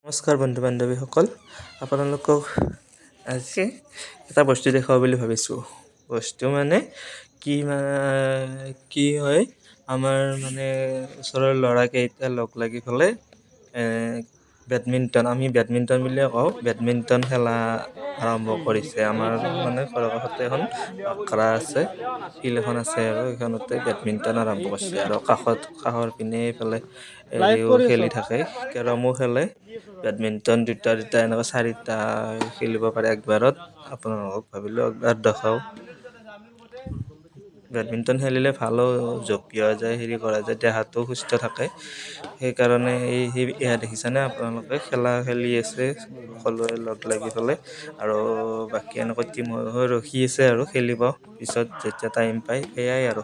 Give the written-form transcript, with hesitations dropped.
নমস্কাৰ বন্ধু বান্ধৱীসকল, আপোনালোকক আজি এটা বস্তু দেখুৱাব বুলি ভাবিছোঁ। বস্তু মানে কি হয়, আমাৰ মানে ওচৰৰ ল'ৰাকেইটা লগ লাগি পেলাই আমি বেডমিণ্টন বুলিয়ে কওঁ, বেডমিণ্টন খেলা আৰম্ভ কৰিছে। আমাৰ মানে ঘৰৰ কাষতে এখন আখৰা আছে, ফিল্ড এখন আছে আৰু সেইখনতে বেডমিণ্টন আৰম্ভ কৰিছে। আৰু কাষৰ পিনে এইফালে খেলি থাকে, কেৰমো খেলে। বেডমিণ্টন দুটা এনেকুৱা 4টা খেলিব পাৰে একবাৰত। আপোনালোকক ভাবিলোঁ একবাৰ দেখাওঁ। বেডমিণ্টন খেলিলে ভালো, জঁপিওৱা যায়, হেৰি কৰা যায়, দেহাটো সুস্থ থাকে। সেইকাৰণে এয়া দেখিছেনে আপোনালোকে খেলা খেলি আছে সকলোৱে লগ লাগি পেলাই। আৰু বাকী এনেকৈ টিম হৈ ৰখি আছে আৰু খেলিব পিছত যেতিয়া টাইম পায়। সেয়াই আৰু